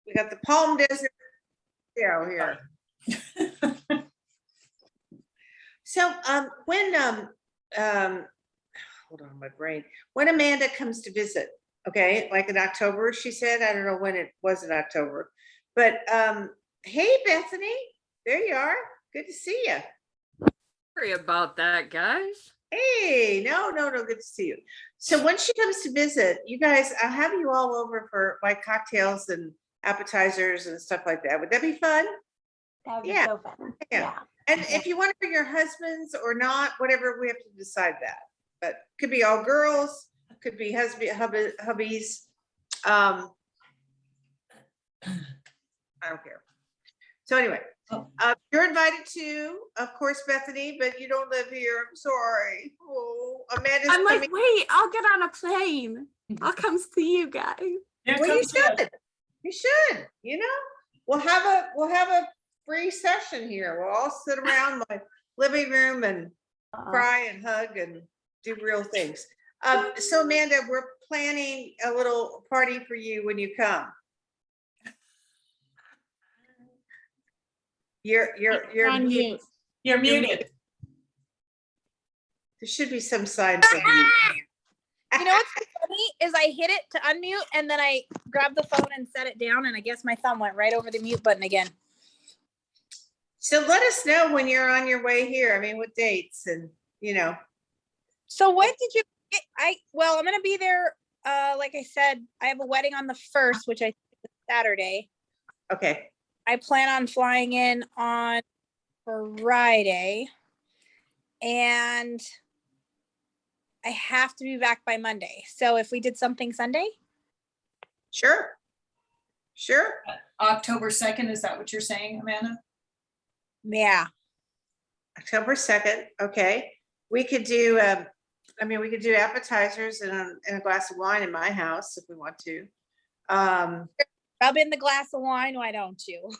We got the Palm Desert here. So when hold on, my brain. When Amanda comes to visit, okay, like in October, she said, I don't know when it was in October, but hey, Bethany, there you are. Good to see you. Sorry about that, guys. Hey, no, good to see you. So when she comes to visit, you guys, I'll have you all over for like cocktails and appetizers and stuff like that. Would that be fun? That would be Yeah. so fun. Yeah. And if you want to bring your husbands or not, whatever, we have to decide that. But could be all girls, could be hubbies. I don't care. So anyway, you're invited to, of course, Bethany, but you don't live here. I'm sorry. Oh, Amanda's I'm like, coming. wait, I'll get on a plane. I'll come see you guys. Well, you should. You should. You know, we'll have a free session here. We'll all sit around my living room and cry and hug and do real things. So Amanda, we're planning a little party for you when you come. You're on mute. You're muted. There should be some sign for you. You know what's funny is I hit it to unmute and then I grabbed the phone and set it down and I guess my thumb went right over the mute button again. So let us know when you're on your way here. I mean, what dates and, you know. So what did you get? Well, I'm gonna be there. Like I said, I have a wedding on the 1st, which I think is Saturday. Okay. I plan on flying in on Friday. And I have to be back by Monday. So if we did something Sunday? Sure. October 2nd, is that what you're saying, Amanda? Yeah. October 2nd. Okay. We could do, we could do appetizers and a glass of wine in my house if we want to. Rub in the glass of wine, why don't you?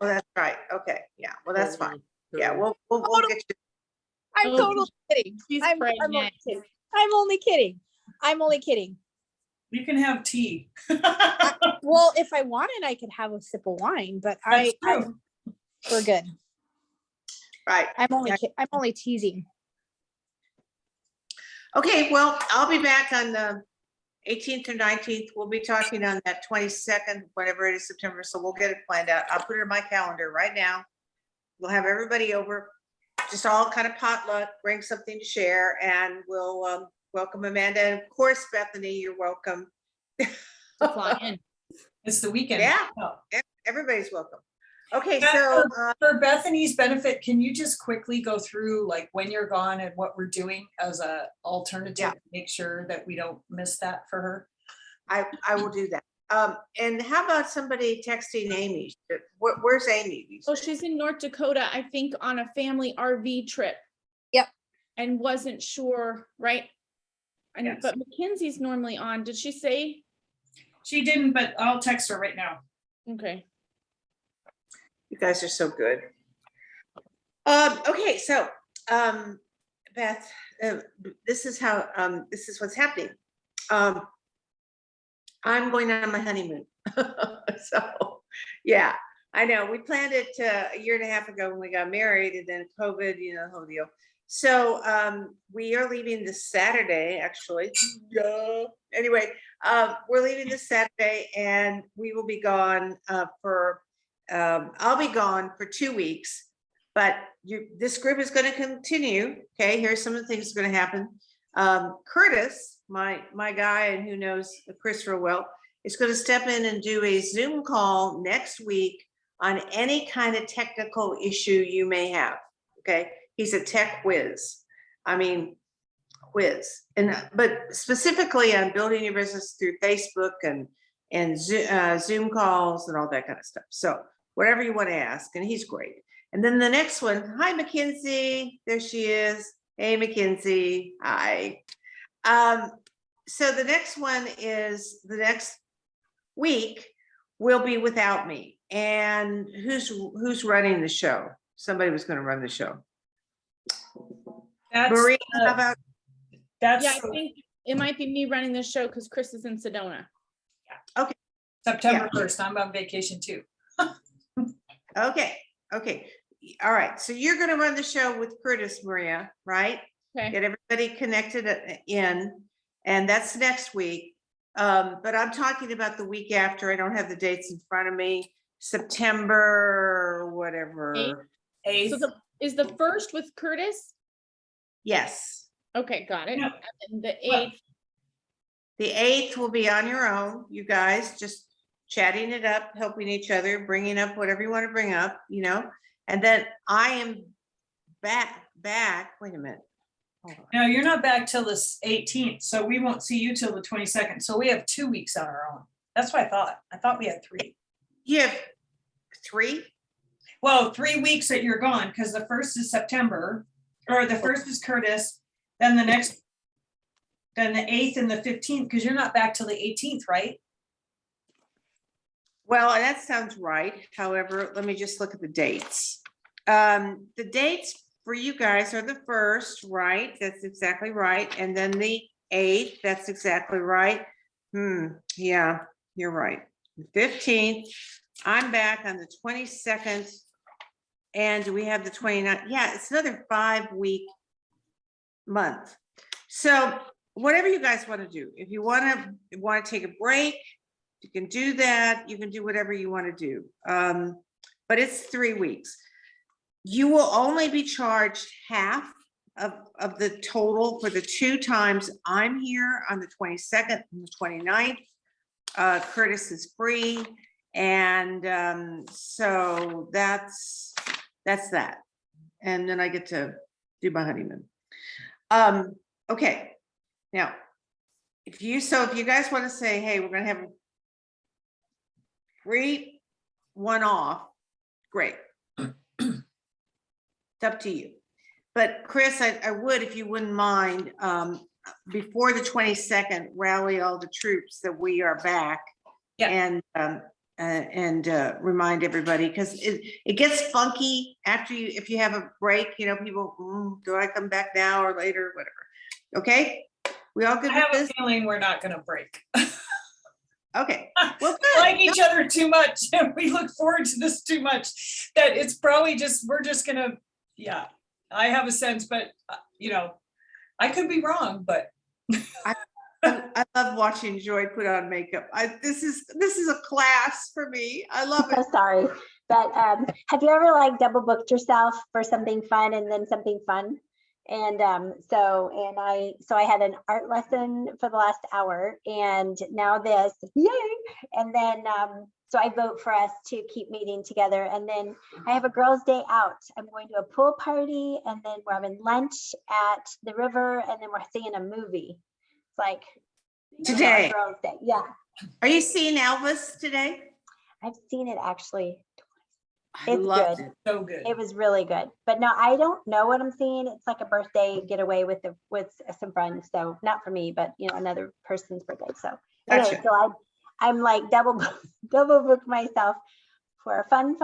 Oh, that's right. Okay. Yeah. Well, that's fine. Yeah. We'll get you. I'm totally kidding. She's I'm pregnant. only kidding. I'm only kidding. You can have tea. Well, if I wanted, I could have a sip of wine, but That's true. we're good. Right. I'm only teasing. Okay. Well, I'll be back on the 18th or 19th. We'll be talking on that 22nd, whatever it is, September. So we'll get it planned out. I'll put it in my calendar right now. We'll have everybody over, just all kind of potluck, bring something to share, and we'll welcome Amanda. And of course, Bethany, you're welcome. To fly in. It's the weekend. Yeah. Oh. Everybody's welcome. Okay, Yeah, so for Bethany's benefit, can you just quickly go through like when you're gone and what we're doing as a alternative to make sure that we don't miss that for her? I will do that. And how about somebody texting Amy? Where's Amy? So she's in North Dakota, I think, on a family RV trip. Yep. And wasn't sure, right? And Yes. But Mackenzie's normally on. Did she say? She didn't, but I'll text her right now. Okay. You guys are so good. Okay, so Beth, this is what's happening. I'm going on my honeymoon. So yeah, I know we planned it a year and a half ago when we got married, and then COVID, the whole deal. So we are leaving this Saturday, actually. Yeah. Anyway, we're leaving this Saturday, and we will be gone I'll be gone for 2 weeks, but this group is going to continue. Okay, here's some of the things that are going to happen. Curtis, my guy, and who knows Chris real well, is going to step in and do a Zoom call next week on any kind of technical issue you may have. Okay, he's a tech whiz. But specifically on building your business through Facebook and Zoom calls and all that kind of stuff. So whatever you want to ask, and he's great. And then the next one, hi, Mackenzie. There she is. Hey, Mackenzie. Hi. So the next one is the next week will be without me. And who's running the show? Somebody was going to run the show. That's, Marie, how about? That's Yeah, I think it might be me running the show because Chris is in Sedona. Okay. September 1st, I'm on vacation too. Okay, okay. All right, so you're gonna run the show with Curtis, Maria, right? Okay. Get everybody connected in, and that's next week. But I'm talking about the week after. I don't have the dates in front of me. September, whatever. So 8th. is the first with Curtis? Yes, Okay, got it. Yeah. And the Well- 8th, the 8th will be on your own, you guys, just chatting it up, helping each other, bringing up whatever you want to bring up, you know? And then I am back, wait a minute. Hold on. No, you're not back till the 18th, so we won't see you till the 22nd. So we have 2 weeks on our own. That's what I thought. I thought we had 3. You have 3? Well, 3 weeks that you're gone, because the 1st is September, or the 1st is Curtis, then the 8th and the 15th, because you're not back till the 18th, right? Well, that sounds right. However, let me just look at the dates. The dates for you guys are the 1st, right? That's exactly right. And then the 8th, that's exactly right. Yeah, you're right. The 15th, I'm back on the 22nd. And we have the 29th. Yeah, it's another 5-week month. So whatever you guys want to do, if you want to take a break, you can do that. You can do whatever you want to do. But it's 3 weeks. You will only be charged half of the total for the 2 times I'm here on the 22nd and the 29th. Curtis is free. And so that's that. And then I get to do my honeymoon. Okay. Now, if you guys want to say, hey, we're going to have a free one-off, great. It's up to you. But Chris, I would, if you wouldn't mind, before the 22nd, rally all the troops that we are back. Yeah. And remind everybody, because it gets funky after if you have a break, you know, people, do I come back now or later, whatever. Okay, we all good I with have a this? feeling we're not gonna break. Okay, well, We good. like each other too much, and we look forward to this too much, that it's probably we're just gonna, yeah, I have a sense, but you know, I could be wrong, but I love watching Joy put on makeup. This is a class for me. I love So it. sorry, but have you ever like double booked yourself for something fun and then something fun? And so I had an art lesson for the last hour, and now this, yay! And then so I vote for us to keep meeting together, and then I have a girls' day out. I'm going to a pool party, and then we're having lunch at the river, and then we're seeing a movie. It's like Today. Girls' Day, yeah. Are you seeing Elvis today? I've seen it actually. I It's loved good. it. so good. It was really good, but no, I don't know what I'm seeing. It's like a birthday getaway with some friends. So not for me, but you know, another person's birthday. So anyway, Gotcha. so I'm like double book myself for fun.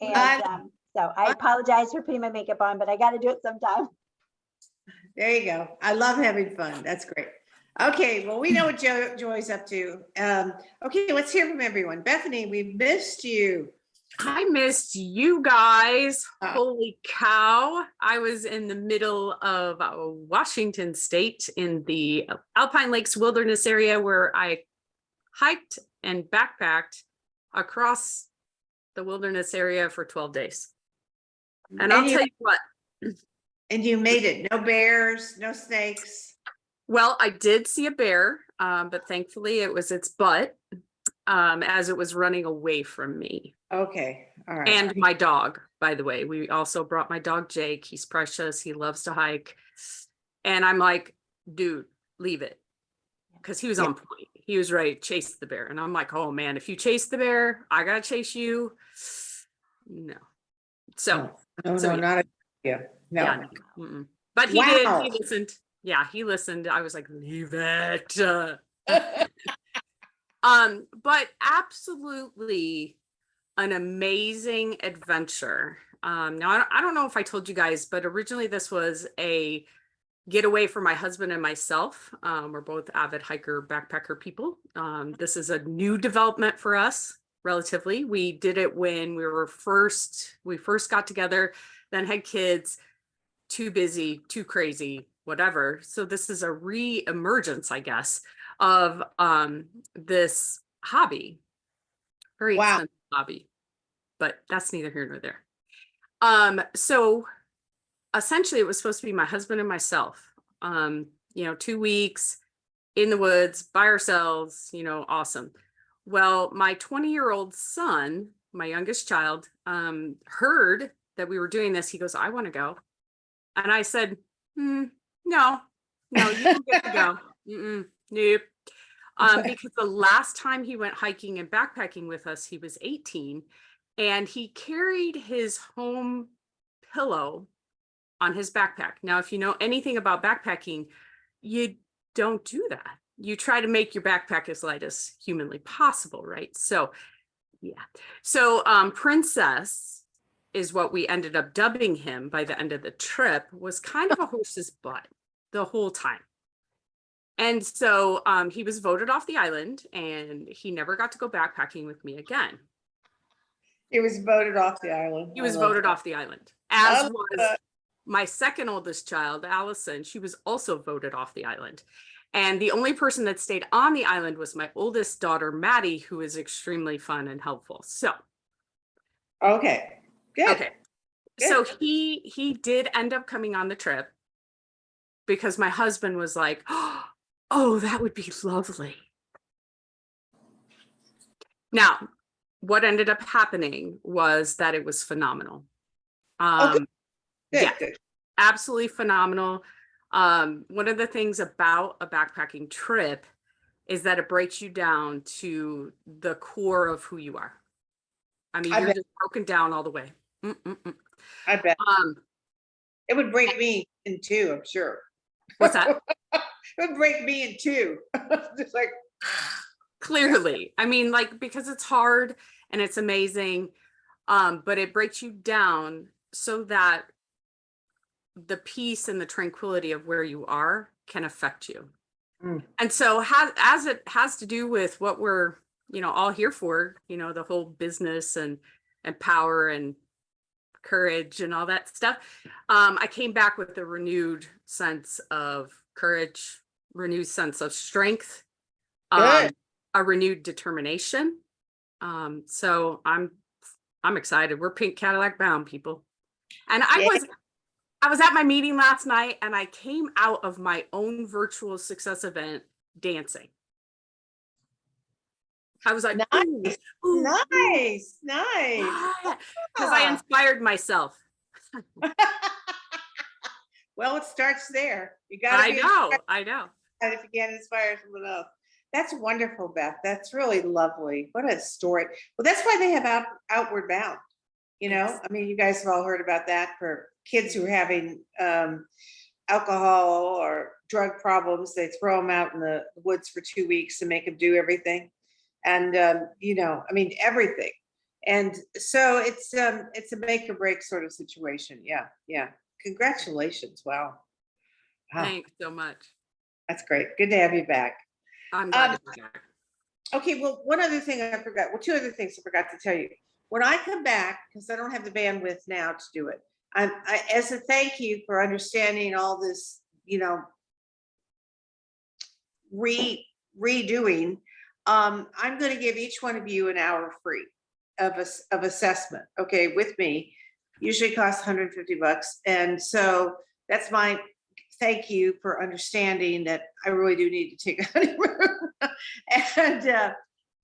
And so I apologize for putting my makeup on, but I got to do it sometime. There you go. I love having fun. That's great. Okay, well, we know what Joy's up to. Okay, let's hear from everyone. Bethany, we missed you. I missed you guys. Ah. Holy cow. I was in the middle of Washington State in the Alpine Lakes Wilderness area where I hiked and backpacked across the wilderness area for 12 days. And I'll tell you what. And you made it. No bears, no snakes. Well, I did see a bear, but thankfully it was its butt as it was running away from me. Okay, all right. And my dog, by the way. We also brought my dog, Jake. He's precious. He loves to hike. And I'm like, dude, leave it. Because he was on point. He was ready to chase the bear. And I'm like, oh man, if you chase the bear, I got to chase you. No. So, No, not a, yeah, no. yeah. Mm-mm. But he did. He listened. Yeah, he listened. I was like, leave it. But absolutely an amazing adventure. Now I don't know if I told you guys, but originally this was a getaway for my husband and myself. We're both avid hiker, backpacker people. This is a new development for us, relatively. We did it when we first got together, then had kids, too busy, too crazy, whatever. So this is a re-emergence, I guess, of this hobby. Very Wow. expensive hobby, but that's neither here nor there. So essentially it was supposed to be my husband and myself, 2 weeks in the woods by ourselves, awesome. Well, my 20-year-old son, my youngest child, heard that we were doing this. He goes, I want to go. And I said, no, you don't get to go. Nope. Because the last time he went hiking and backpacking with us, he was 18, and he carried his home pillow on his backpack. Now, if you know anything about backpacking, you don't do that. You try to make your backpack as light as humanly possible, right? So, yeah. So, Princess is what we ended up dubbing him by the end of the trip, was kind of a horse's butt the whole time. And so he was voted off the island, and he never got to go backpacking with me again. He was voted off the island. He was I love voted that. off the island, as I love was that. my second oldest child, Allison. She was also voted off the island. And the only person that stayed on the island was my oldest daughter, Maddie, who is extremely fun and helpful. So, Okay, good. okay. So he did end up coming on the trip because my husband was like, oh, that would be lovely. Now, what ended up happening was that it was phenomenal. Good, Yeah, good. absolutely phenomenal. One of the things about a backpacking trip is that it breaks you down to the core of who you are. I mean, I you're bet. just broken down all the way. I bet. Um, It would break me in two, I'm sure. what's that? It would break me in two. Just like, Clearly, I mean, like, because it's hard and it's amazing, but it breaks you down so that the peace and the tranquility of where you are can affect you. And so as it has to do with what we're, all here for, the whole business and power and courage and all that stuff. I came back with a renewed sense of courage, renewed sense of strength, good. a renewed determination. So I'm excited. We're pink Cadillac bound, people. And Yeah. I was at my meeting last night, and I came out of my own virtual success event dancing. I was like, Nice. ooh, ooh, Nice. because I inspired myself. Well, it starts there. You gotta I be know. inspired if you can't inspire someone else. That's wonderful, Beth. That's really lovely. What a story. Well, that's why they have Outward Bound. Yes. I mean, you guys have all heard about that for kids who are having alcohol or drug problems. They throw them out in the woods for 2 weeks and make them do everything. And, I mean, everything. And so it's a make or break sort of situation. Yeah. Yeah. Congratulations. Wow. Wow. Thanks so much. That's great. Good to have you back. I'm glad to be back. Okay, well, one other thing I forgot. Well, two other things I forgot to tell you. When I come back, because I don't have the bandwidth now to do it, I as a thank you for understanding all this, redoing. I'm going to give each one of you an hour free of assessment. Okay, with me. Usually costs $150, and so that's my thank you for understanding that I really do need to take a honeymoon.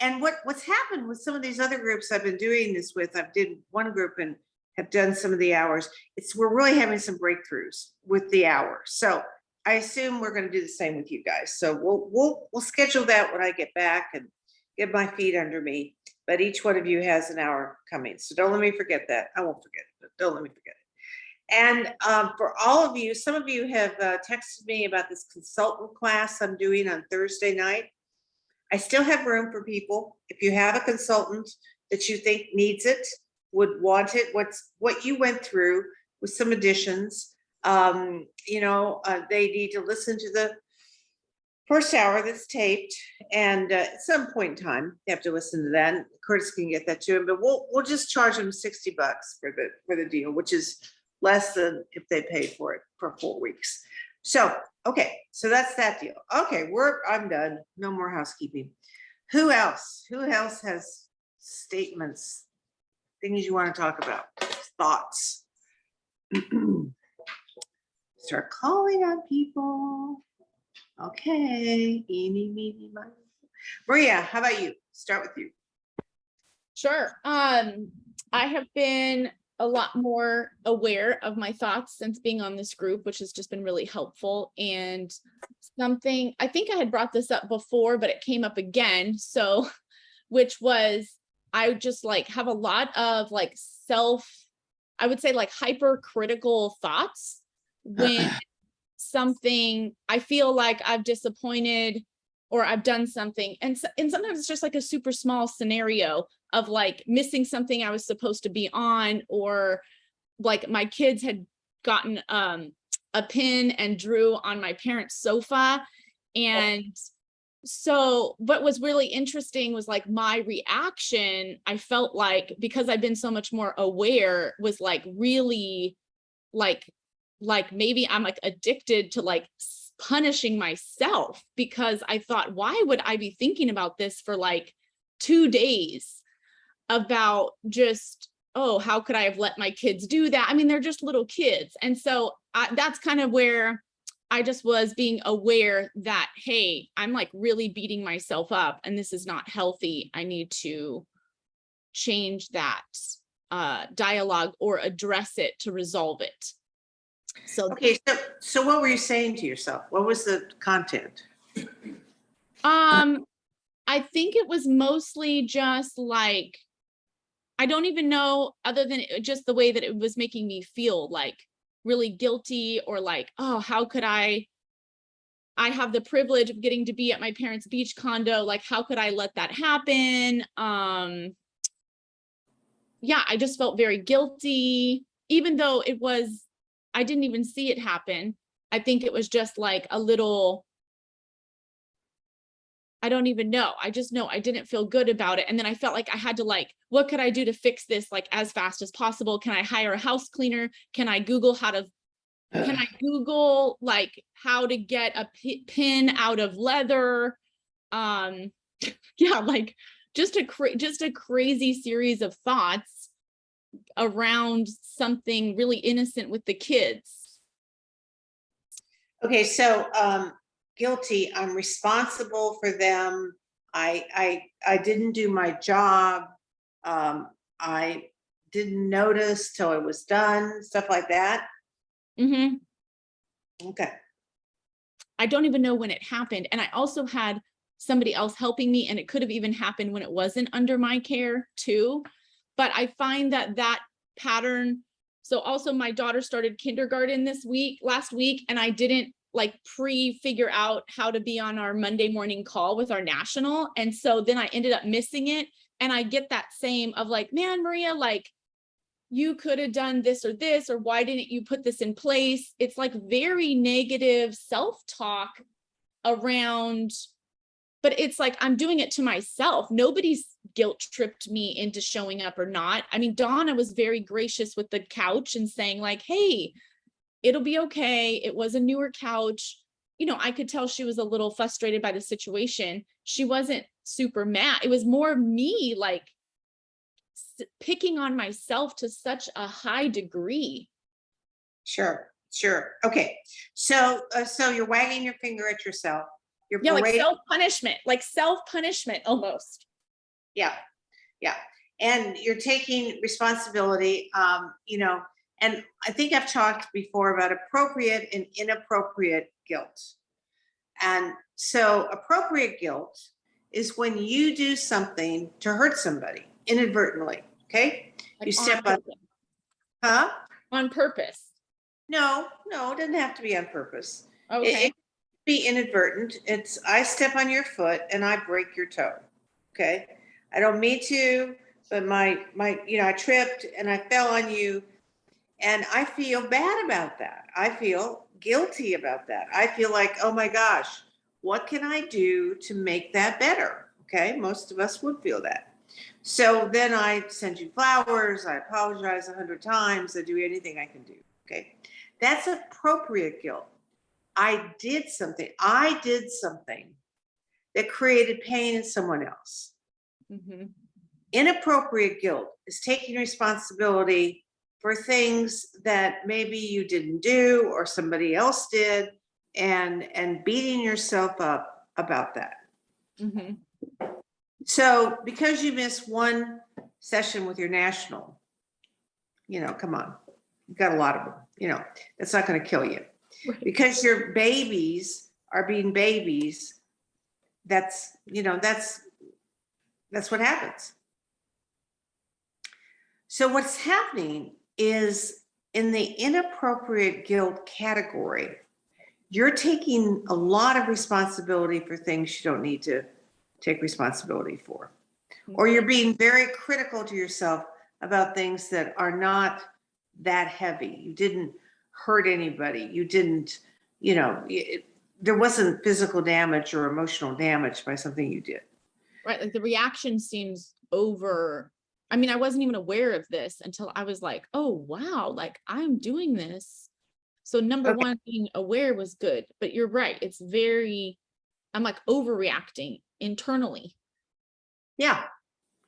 And what's happened with some of these other groups I've been doing this with, I've did one group and have done some of the hours. We're really having some breakthroughs with the hours. So I assume we're going to do the same with you guys. So we'll schedule that when I get back and get my feet under me. But each one of you has an hour coming. So don't let me forget that. I won't forget it, but don't let me forget it. And for all of you, some of you have texted me about this consultant class I'm doing on Thursday night. I still have room for people. If you have a consultant that you think needs it, would want it, what you went through with some additions, They need to listen to the first hour that's taped, and at some point in time, they have to listen to that. And Curtis can get that to him, but we'll just charge them $60 for the deal, which is less than if they paid for it for 4 weeks. So, okay, so that's that deal. Okay, I'm done. No more housekeeping. Who else? Who else has statements, things you want to talk about, thoughts? Start calling on people. Okay, eeny, meeny, miny. Maria, how about you? Start with you. Sure. I have been a lot more aware of my thoughts since being on this group, which has just been really helpful. And something, I think I had brought this up before, but it came up again. So, which was, I just like have a lot of like I would say like hypercritical thoughts when something, I feel like I've disappointed or I've done something. And sometimes it's just like a super small scenario of like missing something I was supposed to be on, or like my kids had gotten a pin and drew on my parents' sofa. And so what was really interesting was like my reaction, I felt like, because I've been so much more aware, was like really like maybe I'm like addicted to like punishing myself, because I thought, why would I be thinking about this for like 2 days about just, oh, how could I have let my kids do that? I mean, they're just little kids. And so that's kind of where I just was being aware that, hey, I'm like really beating myself up and this is not healthy. I need to change that dialogue or address it to resolve it. So Okay, so what were you saying to yourself? What was the content? I think it was mostly just like, I don't even know, other than just the way that it was making me feel like really guilty, or like, oh, how could I have the privilege of getting to be at my parents' beach condo. Like, how could I let that happen? Yeah, I just felt very guilty, even though I didn't even see it happen. I think it was just like a little, I don't even know. I just know I didn't feel good about it. And then I felt like I had to like, what could I do to fix this like as fast as possible? Can I hire a house cleaner? Can I Google like how to get a pin out of leather? Yeah, like just a crazy series of thoughts around something really innocent with the kids. Okay, so guilty, I'm responsible for them. I didn't do my job. I didn't notice till it was done, stuff like that. Mm-hmm. Okay. I don't even know when it happened. And I also had somebody else helping me, and it could have even happened when it wasn't under my care too. But I find that pattern. So also my daughter started kindergarten last week, and I didn't like figure out how to be on our Monday morning call with our national. And so then I ended up missing it. And I get that same of like, man, Maria, like you could have done this, or why didn't you put this in place? It's like very negative self-talk around, but it's like, I'm doing it to myself. Nobody's guilt tripped me into showing up or not. I mean, Donna was very gracious with the couch and saying like, hey, it'll be okay. It was a newer couch. You know, I could tell she was a little frustrated by the situation. She wasn't super mad. It was more me like picking on myself to such a high degree. Sure. Okay. So you're wagging your finger at yourself. You're Yeah, like berating- self-punishment almost. Yeah. And you're taking responsibility, and I think I've talked before about appropriate and inappropriate guilt. And so appropriate guilt is when you do something to hurt somebody inadvertently, okay? Like You step on, purpose. On purpose. No, it doesn't have to be on purpose. Okay. It can be inadvertent. I step on your foot and I break your toe, okay? I don't mean to, but I tripped and I fell on you. And I feel bad about that. I feel guilty about that. I feel like, oh my gosh, what can I do to make that better? Okay, most of us would feel that. So then I send you flowers, I apologize 100 times, I do anything I can do. Okay, that's appropriate guilt. I did something that created pain in someone else. Mhm. Inappropriate guilt is taking responsibility for things that maybe you didn't do or somebody else did, and beating yourself up about that. Mhm. So because you miss one session with your national, come on, you've got a lot of them, that's not going to kill you. Right. Because your babies are being babies, that's what happens. So what's happening is, in the inappropriate guilt category, you're taking a lot of responsibility for things you don't need to take responsibility for. Or you're being very critical to yourself about things that are not that heavy. You didn't hurt anybody. You didn't, there wasn't physical damage or emotional damage by something you did. Right. Like the reaction seems over. I mean, I wasn't even aware of this until I was like, oh, wow, like I'm doing this. So number Okay. one, being aware was good, but you're right. It's I'm like overreacting internally. Yeah.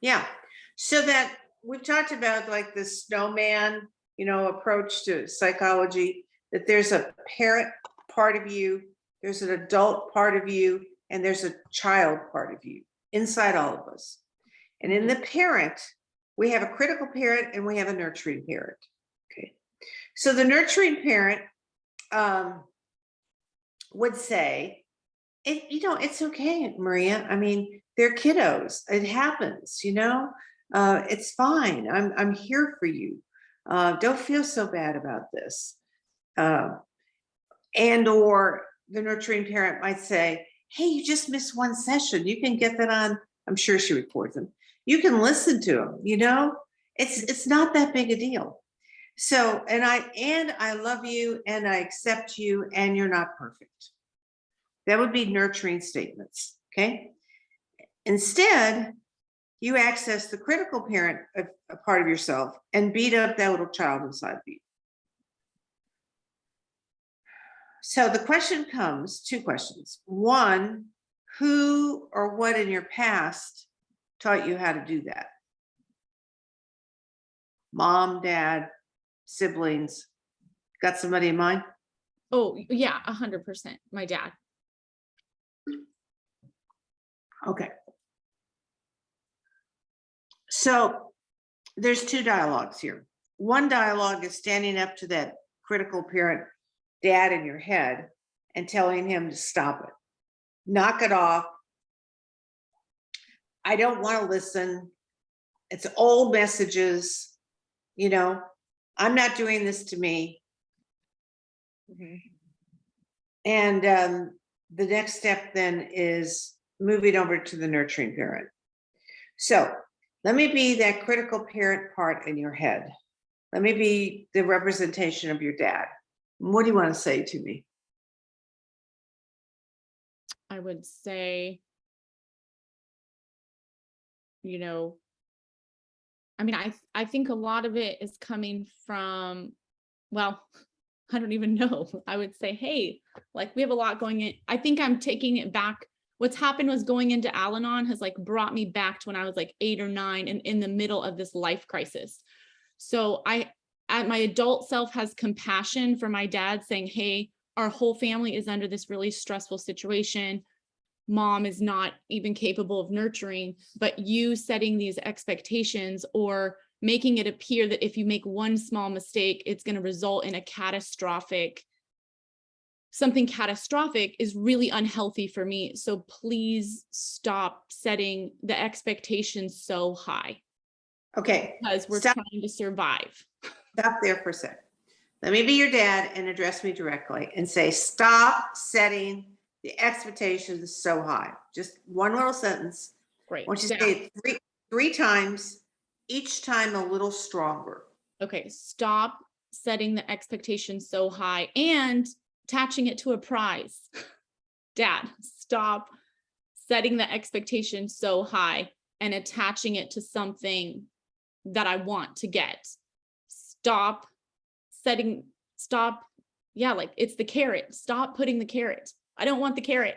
Yeah. So that we've talked about, like, the snowman, approach to psychology, that there's a parent part of you, there's an adult part of you, and there's a child part of you inside all of us. And in the parent, we have a critical parent and we have a nurturing parent. Okay. So the nurturing parent would say, it's okay, Maria. I mean, they're kiddos. It happens, it's fine. I'm here for you. Don't feel so bad about this. And or the nurturing parent might say, hey, you just missed one session. You can get that on. I'm sure she records them. You can listen to them, it's not that big a deal. So, and I love you and I accept you and you're not perfect. That would be nurturing statements. Okay. Instead, you access the critical parent, a part of yourself, and beat up that little child inside of you. So the question comes, two questions. One, who or what in your past taught you how to do that? Mom, dad, siblings, got somebody in mind? Oh yeah, 100%. My dad. Okay. So there's two dialogues here. One dialogue is standing up to that critical parent dad in your head and telling him to stop it. Knock it off. I don't want to listen. It's old messages. I'm not doing this to me. And the next step then is moving over to the nurturing parent. So let me be that critical parent part in your head. Let me be the representation of your dad. What do you want to say to me? I would say, I mean, I think a lot of it is coming from, well, I don't even know. I would say, hey, like we have a lot going in. I think I'm taking it back. What's happened was going into Al-Anon has like brought me back to when I was like 8 or 9 and in the middle of this life crisis. So my adult self has compassion for my dad saying, hey, our whole family is under this really stressful situation. Mom is not even capable of nurturing, but you setting these expectations or making it appear that if you make one small mistake, it's going to result in something catastrophic is really unhealthy for me. So please stop setting the expectations so high. Okay. Because we're trying to survive. Stop there for a sec. Let me be your dad and address me directly and say, stop setting the expectations so high. Just one little sentence. Great. I want you to say it three times, each time a little stronger. Okay. Stop setting the expectation so high and attaching it to a prize. Dad, stop setting the expectation so high and attaching it to something that I want to get. Stop. Yeah, like it's the carrot. Stop putting the carrot. I don't want the carrot.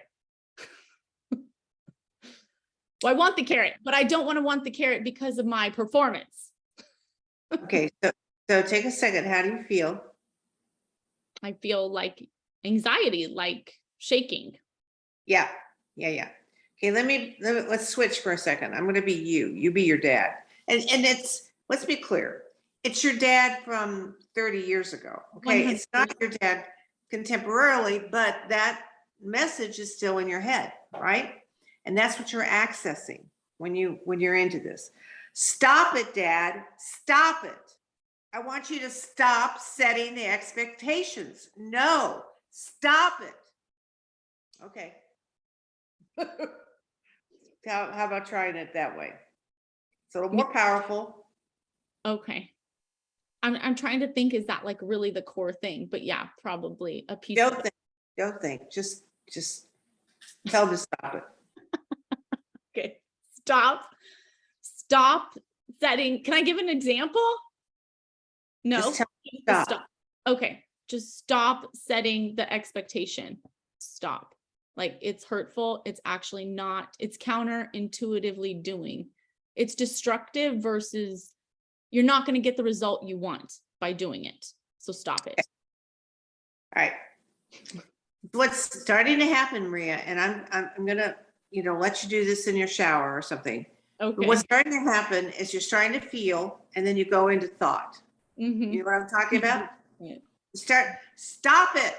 Well, I want the carrot, but I don't want the carrot because of my performance. Okay, so take a second. How do you feel? I feel like anxiety, like shaking. Yeah. Okay, let's switch for a second. I'm gonna be you. You be your dad. And let's be clear. It's your dad from 30 years ago. Okay, it's not your dad contemporarily, but that message is still in your head, right? And that's what you're accessing when you're into this. Stop it, Dad. Stop it. I want you to stop setting the expectations. No, stop it. Okay. How about trying it that way? It's a little more powerful. Okay. I'm trying to think, is that like really the core thing? But yeah, probably a piece of it. Don't think. Just tell them to stop it. Okay. Stop setting. Can I give an example? No. Just tell them to stop. Okay. Just stop setting the expectation. Stop. Like it's hurtful. It's actually not. It's counterintuitively doing. It's destructive versus you're not going to get the result you want by doing it. So stop it. All right. What's starting to happen, Maria, and I'm gonna, let you do this in your shower or something. Okay. But what's starting to happen is you're starting to feel, and then you go into thought. Mhm. You know what I'm talking about? Yeah. Stop it.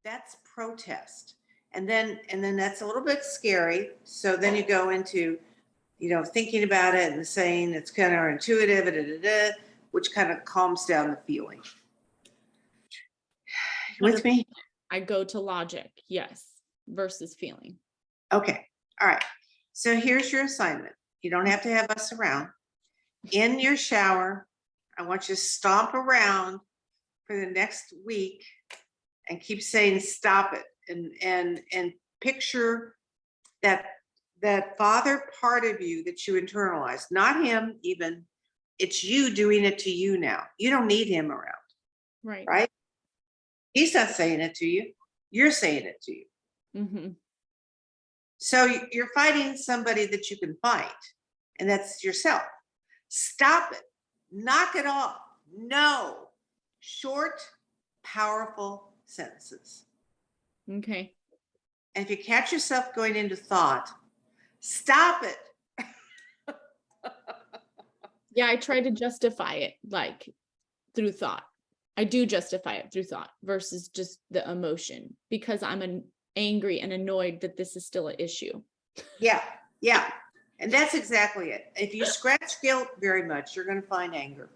That's protest. And then that's a little bit scary. So then you go into, thinking about it and saying it's counterintuitive, which kind of calms down the feeling. You with me? I go to logic, yes, versus feeling. Okay. All right. So here's your assignment. You don't have to have us around. In your shower, I want you to stomp around for the next week and keep saying stop it, and picture that father part of you that you internalize, not him even. It's you doing it to you now. You don't need him around. Right? He's not saying it to you. You're saying it to you. Mm-hmm. So you're fighting somebody that you can fight, and that's yourself. Stop it. Knock it off. No. Short, powerful sentences. Okay. And if you catch yourself going into thought, stop it. Yeah, I try to justify it like through thought. I do justify it through thought versus just the emotion because I'm angry and annoyed that this is still an issue. Yeah. And that's exactly it. If you scratch guilt very much, you're going to find anger.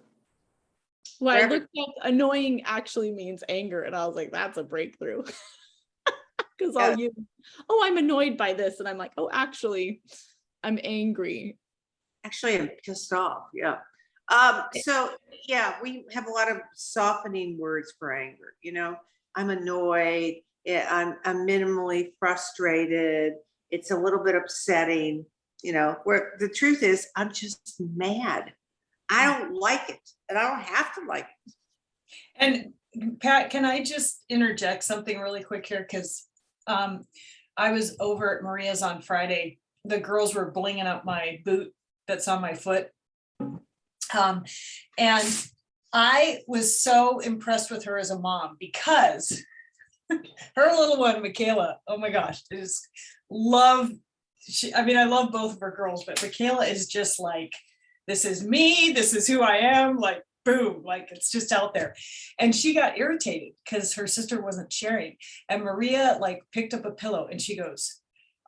Well, I looked up annoying actually means anger, and I was like, that's a breakthrough. Because I'll use, I'm annoyed by this, and I'm like, oh, actually, I'm angry. Actually, I'm pissed off. Yeah. So yeah, we have a lot of softening words for anger. I'm annoyed. I'm minimally frustrated. It's a little bit upsetting. Where the truth is, I'm just mad. I don't like it, and I don't have to like it. And Pat, can I just interject something really quick here? Because I was over at Maria's on Friday. The girls were blinging up my boot that's on my foot. And I was so impressed with her as a mom because her little one, Michaela, oh my gosh, I love both of her girls, but Michaela is just like, this is me, this is who I am, like boom, like it's just out there. And she got irritated because her sister wasn't sharing. And Maria like picked up a pillow and she goes,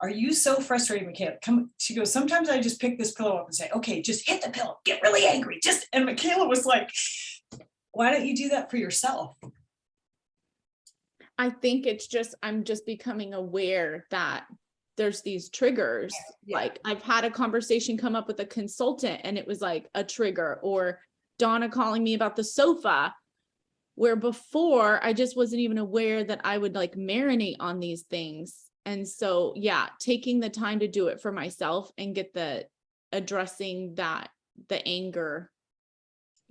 are you so frustrated, Michaela? She goes, sometimes I just pick this pillow up and say, okay, just hit the pillow, get really angry. And Michaela was like, why don't you do that for yourself? I think I'm just becoming aware that there's these triggers. Yeah. Like I've had a conversation come up with a consultant and it was like a trigger, or Donna calling me about the sofa, where before I just wasn't even aware that I would like marinate on these things. And so, yeah, taking the time to do it for myself and get the addressing that, the anger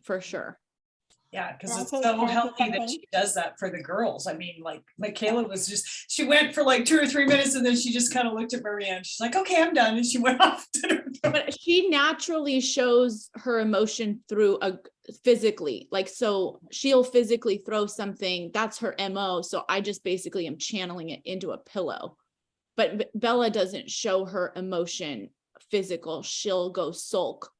for sure. Yeah, because And I it's think- so can I say healthy that something? she does that for the girls. I mean, like Michaela was just, she went for like 2 or 3 minutes and then she just kind of looked at Maria and she's like, okay, I'm done. And she went off. But she naturally shows her emotion through physically, like, so she'll physically throw something, that's her MO. So I just basically am channeling it into a pillow. But Bella doesn't show her emotion physical. She'll go sulk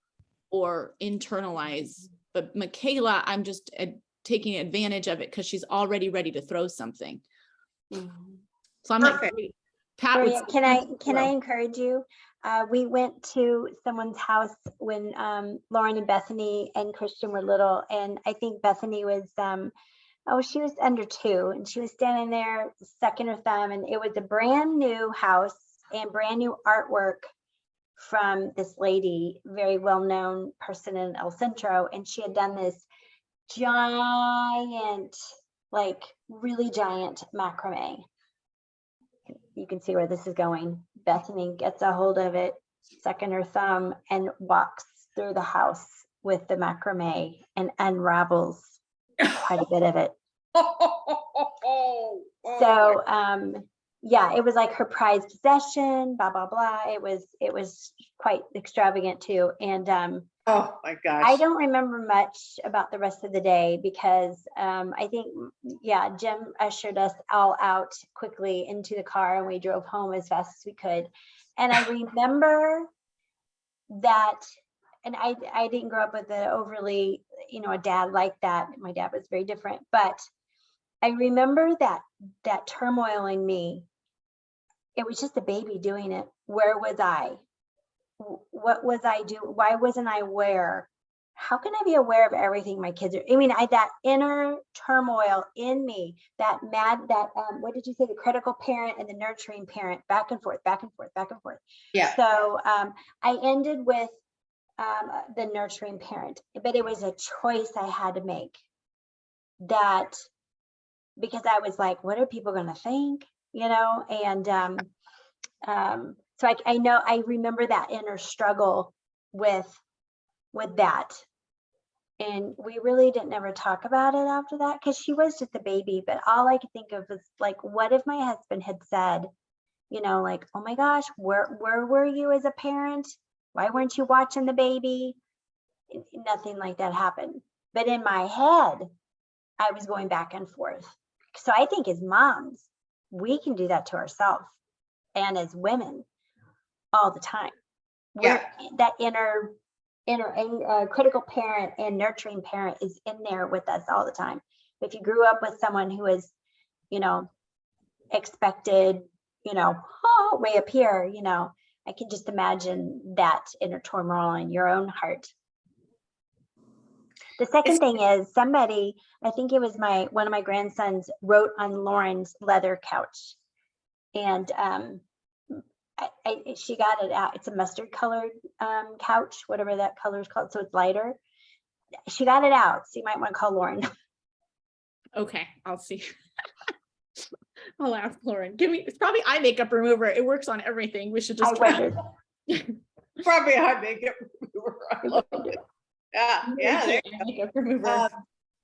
or internalize. But Michaela, I'm just taking advantage of it because she's already ready to throw something. So I'm Perfect. like, great. Pat would Maria, say, can I throw. encourage you? We went to someone's house when Lauren and Bethany and Christian were little, and I think Bethany was she was under 2, and she was standing there sucking her thumb, and it was a brand new house and brand new artwork from this lady, very well-known person in El Centro, and she had done this giant, like really giant macrame. You can see where this is going. Bethany gets a hold of it, sucking her thumb, and walks through the house with the macrame and unravels quite a bit of it. So yeah, it was like her prized possession, blah blah blah. It was quite extravagant too. And Oh my gosh. I don't remember much about the rest of the day because I think, yeah, Jim ushered us all out quickly into the car and we drove home as fast as we could. And I remember that, and I didn't grow up with an overly, a dad like that. My dad was very different, but I remember that turmoil in me. It was just a baby doing it. Where was I? What was I doing? Why wasn't I aware? How can I be aware of everything my kids are? I mean, that inner turmoil in me, that what did you say? The critical parent and the nurturing parent, back and forth, back and forth, back and forth. Yeah. So I ended with the nurturing parent, but it was a choice I had to make. That because I was like, what are people going to think? And so I remember that inner struggle with that. And we really didn't ever talk about it after that because she was just a baby. But all I could think of was like, what if my husband had said, like, oh my gosh, where were you as a parent? Why weren't you watching the baby? Nothing like that happened. But in my head, I was going back and forth. So I think as moms, we can do that to ourselves and as women all the time. Yeah. That inner critical parent and nurturing parent is in there with us all the time. If you grew up with someone who is, expected, way up here, I can just imagine that inner turmoil in your own heart. The second thing is somebody, I think it was one of my grandsons wrote on Lauren's leather couch, and she got it out. It's a mustard colored couch, whatever that color is called. So it's lighter. She got it out. So you might want to call Lauren. Okay, I'll see. I'll ask Lauren. It's probably eye makeup remover. It works on everything. We should just I wondered. Probably eye makeup remover. I love it. Yeah, there you go. Makeup remover.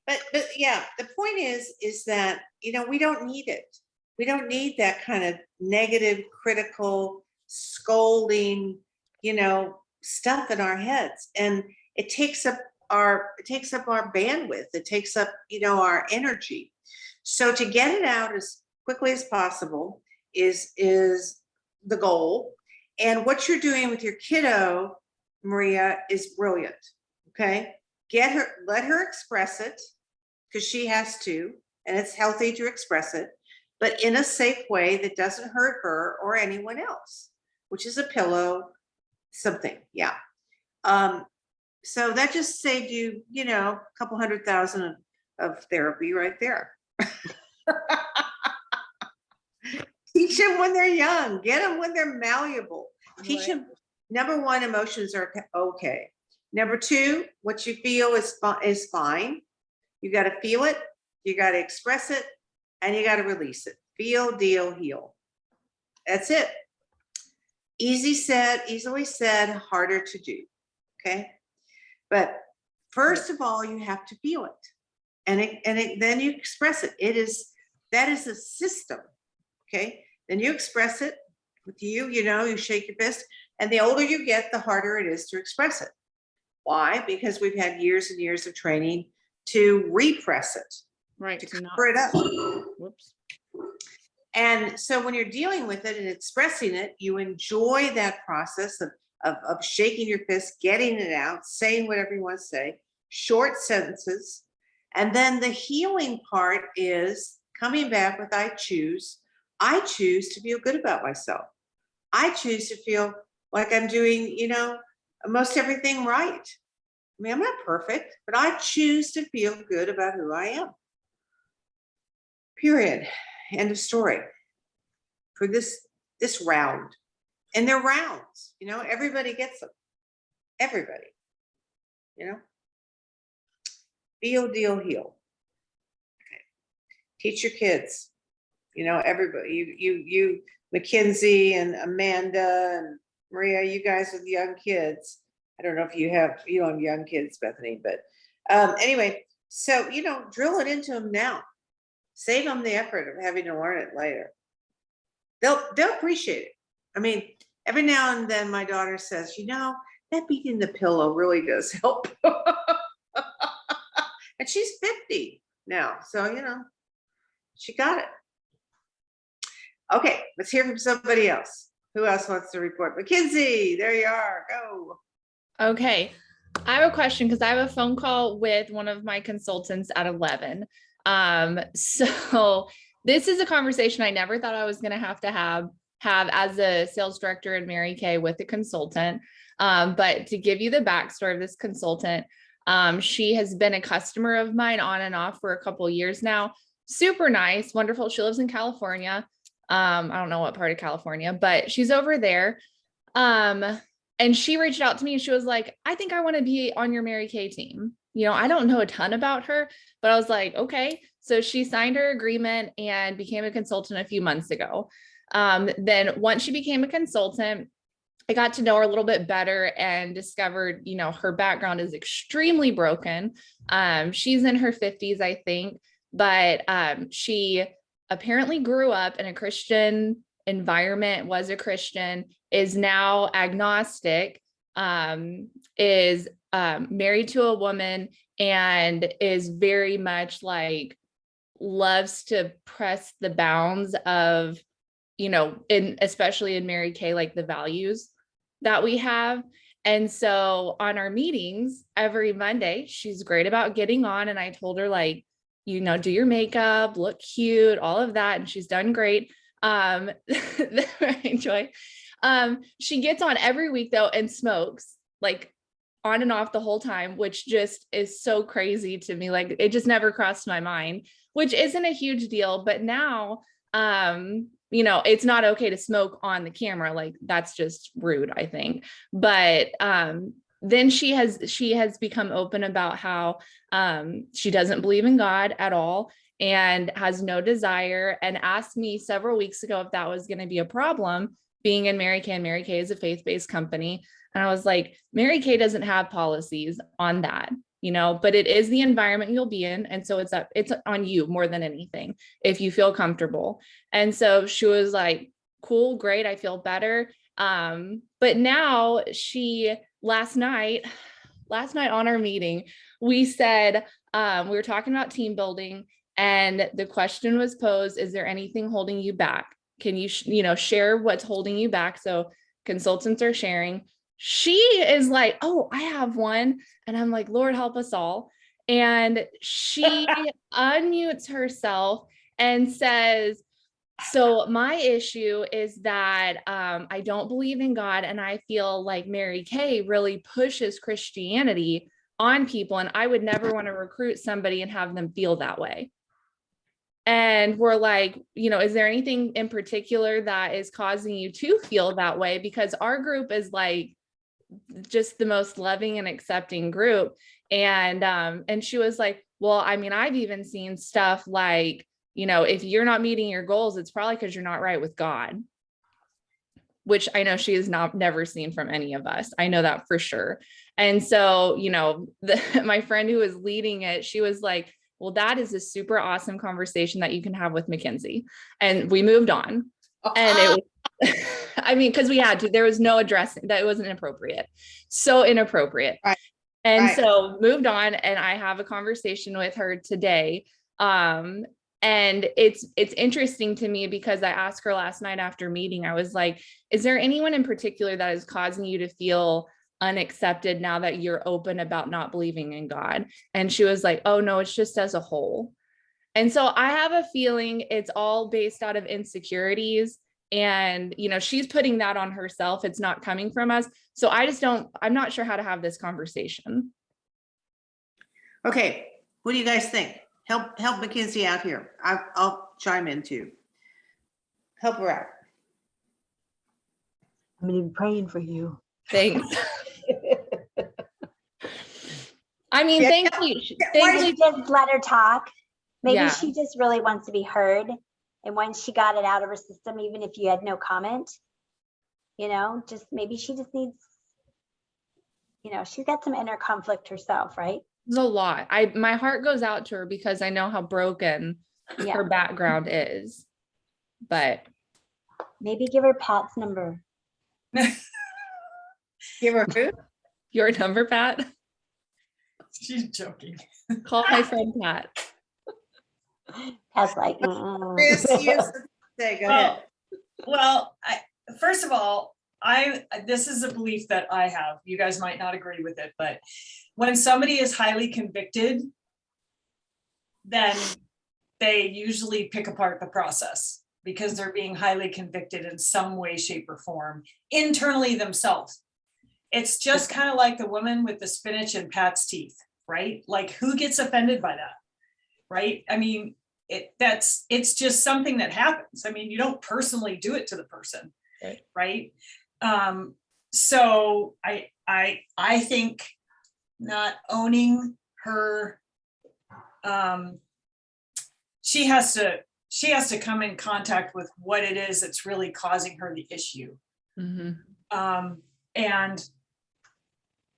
But yeah, the point is that, we don't need it. We don't need that kind of negative, critical, scolding, stuff in our heads. And it takes up our bandwidth. It takes up, our energy. So to get it out as quickly as possible is the goal. And what you're doing with your kiddo, Maria, is brilliant. Okay. Let her express it because she has to, and it's healthy to express it, but in a safe way that doesn't hurt her or anyone else, which is a pillow, something. Yeah. So that just saved you, a couple $100,000 of therapy right there. Teach them when they're young, get them when they're malleable. Teach them, number one, emotions are okay. Number two, what you feel is fine. You got to feel it, you got to express it, and you got to release it. Feel, deal, heal. That's it. Easily said, harder to do. Okay. But first of all, you have to feel it. And then you express it. That is a system. Okay. Then you express it with you shake your fist. And the older you get, the harder it is to express it. Why? Because we've had years and years of training to repress it, Right. to to not- cover it up. Whoops. And so when you're dealing with it and expressing it, you enjoy that process of shaking your fist, getting it out, saying whatever you want to say, short sentences. And then the healing part is coming back with I choose to feel good about myself. I choose to feel like I'm doing, most everything right. I mean, I'm not perfect, but I choose to feel good about who I am. Period. End of story. For this round. And they're rounds, everybody gets them. Everybody. Feel, deal, heal. Okay. Teach your kids. Everybody, you, Mackenzie and Amanda and Maria, you guys with young kids. I don't know if you don't have young kids, Bethany, but anyway, so, drill it into them now. Save them the effort of having to learn it later. They'll appreciate it. I mean, every now and then my daughter says, that beating the pillow really does help. And she's 50 now, so she got it. Okay, let's hear from somebody else. Who else wants to report? Mackenzie, there you are. Go. Okay, I have a question because I have a phone call with one of my consultants at 11. So this is a conversation I never thought I was going to have as a sales director in Mary Kay with a consultant. But to give you the backstory of this consultant, she has been a customer of mine on and off for a couple of years now. Super nice, wonderful. She lives in California. I don't know what part of California, but she's over there. And she reached out to me and she was like, I think I want to be on your Mary Kay team. I don't know a ton about her, but I was like, okay. So she signed her agreement and became a consultant a few months ago. Then once she became a consultant, I got to know her a little bit better and discovered, her background is extremely broken. She's in her 50s, I think, but she apparently grew up in a Christian environment, was a Christian, is now agnostic, is married to a woman, and is very much like loves to press the bounds of, especially in Mary Kay, like the values that we have. And so on our meetings every Monday, she's great about getting on. And I told her, like, do your makeup, look cute, all of that. And she's done great. I enjoy. She gets on every week though and smokes, like, on and off the whole time, which just is so crazy to me. Like, it just never crossed my mind, which isn't a huge deal. But now, it's not okay to smoke on the camera. Like, that's just rude, I think. But then she has become open about how she doesn't believe in God at all and has no desire, and asked me several weeks ago if that was going to be a problem being in Mary Kay. And Mary Kay is a faith-based company. And I was like, Mary Kay doesn't have policies on that, but it is the environment you'll be in. And so it's on you more than anything, if you feel comfortable. And so she was like, cool, great. I feel better. But now last night on our meeting, we said, we were talking about team building, and the question was posed, is there anything holding you back? Can you, share what's holding you back? So consultants are sharing. She is like, oh, I have one. And I'm like, Lord, help us all. And she unmutes herself and says, so my issue is that I don't believe in God, and I feel like Mary Kay really pushes Christianity on people, and I would never want to recruit somebody and have them feel that way. And we're like, is there anything in particular that is causing you to feel that way? Because our group is like just the most loving and accepting group. And she was like, well, I mean, I've even seen stuff like, you know, if you're not meeting your goals, it's probably because you're not right with God, which I know she has never seen from any of us. I know that for sure. And so, you know, my friend who was leading it, she was like, well, that is a super awesome conversation that you can have with Mackenzie. And we moved on. And it was, I mean, because we had to, there was no addressing that, it wasn't appropriate. So inappropriate. Right. And Right. so moved on, and I have a conversation with her today. And it's interesting to me because I asked her last night after meeting, I was like, is there anyone in particular that is causing you to feel unaccepted now that you're open about not believing in God? And she was like, oh no, it's just as a whole. And so I have a feeling it's all based out of insecurities. And, you know, she's putting that on herself. It's not coming from us. So I'm not sure how to have this conversation. Okay, what do you guys think? Help Mackenzie out here. I'll chime in too. Help her out. I'm gonna be praying for you. Thanks. I mean, Yeah. thankfully, Maybe just let her talk. Maybe Yeah. she just really wants to be heard. And when she got it out of her system, even if you had no comment, you know, just maybe she just needs, you know, she's got some inner conflict herself, right? there's a lot. My heart goes out to her because I know how broken Yeah. her background is. But Maybe give her Pat's number. Give her who? your number, Pat, She's joking. call my friend Pat. Pat's like, Chris, you have something to say, go ahead. Well, first of all, this is a belief that I have. You guys might not agree with it, but when somebody is highly convicted, then they usually pick apart the process because they're being highly convicted in some way, shape, or form internally themselves. It's just kind of like the woman with the spinach and Pat's teeth, right? Like, who gets offended by that, right? I mean, it's just something that happens. I mean, you don't personally do it to the person, right? So I think not owning her, she has to come in contact with what it is that's really causing her the issue. Mm-hmm. And,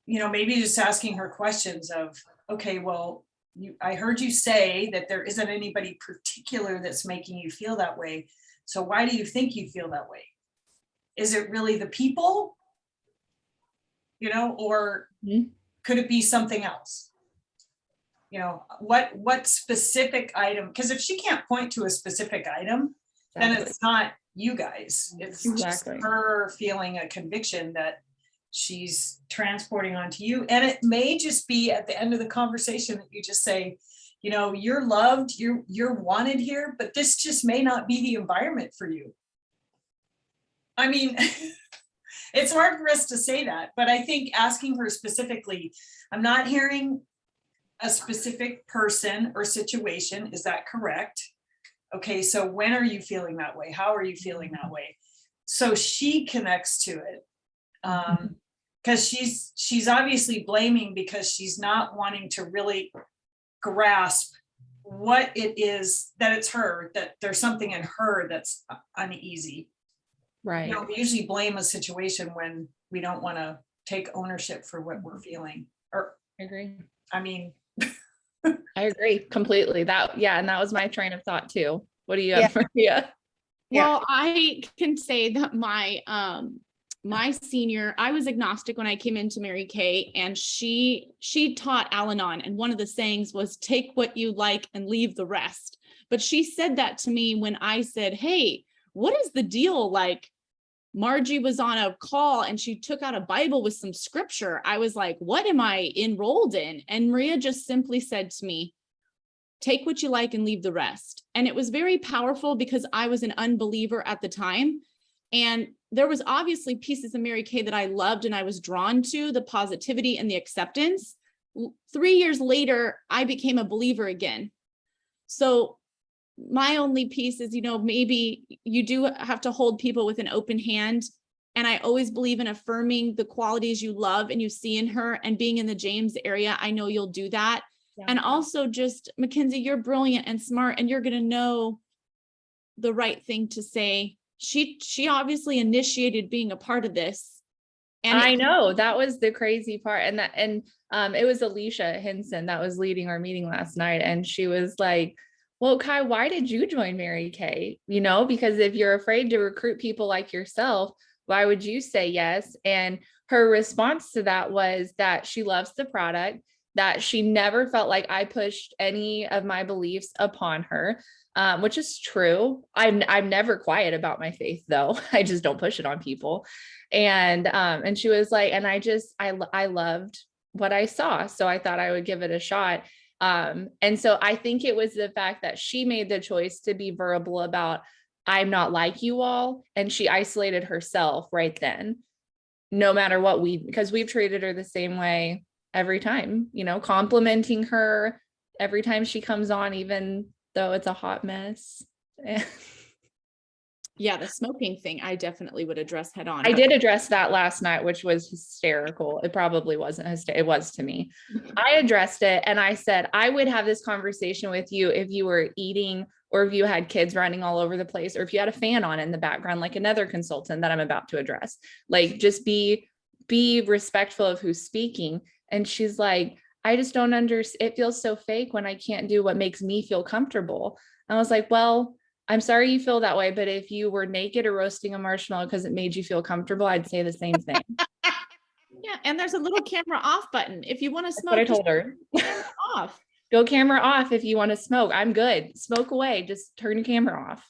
you know, maybe just asking her questions of, okay, well, I heard you say that there isn't anybody particular that's making you feel that way. So why do you think you feel that way? Is it really the people? You know, or could it be something else? You know, what specific item? Because if she can't point to a specific item, then it's not you guys. It's just her feeling a conviction that she's transporting onto you. And it may just be at the end of the conversation that you just say, you know, you're loved, you're wanted here, but this just may not be the environment for you. I mean, it's hard for us to say that, but I think asking her specifically, I'm not hearing a specific person or situation. Is that correct? Okay, so when are you feeling that way? How are you feeling that way? So she connects to it. Because she's obviously blaming because she's not wanting to really grasp what it is that it's her, that there's something in her that's uneasy. Right. You know, we usually blame a situation when we don't want to take ownership for what we're feeling. Or I agree. I mean, I agree completely. And that was my train of thought too. What do you have, Maria? Yeah. Well, I can say that my senior, I was agnostic when I came into Mary Kay, and she taught Al-Anon, and one of the sayings was take what you like and leave the rest. But she said that to me when I said, hey, what is the deal? Like, Margie was on a call and she took out a Bible with some scripture. I was like, what am I enrolled in? And Maria just simply said to me, take what you like and leave the rest. And it was very powerful because I was an unbeliever at the time. And there was obviously pieces of Mary Kay that I loved and I was drawn to, the positivity and the acceptance. 3 years later, I became a believer again. So my only piece is, you know, maybe you do have to hold people with an open hand And I always believe in affirming the qualities you love and you see in her, and being in the James area, I know you'll do that. Yeah. And also just, Mackenzie, you're brilliant and smart, and you're going to know the right thing to say. She obviously initiated being a part of this. And I know, that was the crazy part. And it was Alicia Hinson that was leading our meeting last night. And she was like, well, Kai, why did you join Mary Kay? You know, because if you're afraid to recruit people like yourself, why would you say yes? And her response to that was that she loves the product, that she never felt like I pushed any of my beliefs upon her, which is true. I'm never quiet about my faith, though. I just don't push it on people. And she was like, and I loved what I saw, so I thought I would give it a shot. And so I think it was the fact that she made the choice to be verbal about, I'm not like you all, and she isolated herself right then, no matter what because we've treated her the same way every time, you know, complimenting her every time she comes on, even though it's a hot mess. yeah, the smoking thing, I definitely would address head on. I did address that last night, which was hysterical. It probably wasn't hysterical. It was to me. I addressed it and I said, I would have this conversation with you if you were eating, or if you had kids running all over the place, or if you had a fan on in the background, like another consultant that I'm about to address. Like, just be respectful of who's speaking. And she's like, I just don't understand. It feels so fake when I can't do what makes me feel comfortable. I was like, well, I'm sorry you feel that way, but if you were naked or roasting a marshmallow because it made you feel comfortable, I'd say the same thing. Yeah, and there's a little camera off button. If you want to That's smoke, what I told her. camera off. Go camera off if you want to smoke. I'm good. Smoke away. Just turn your camera off.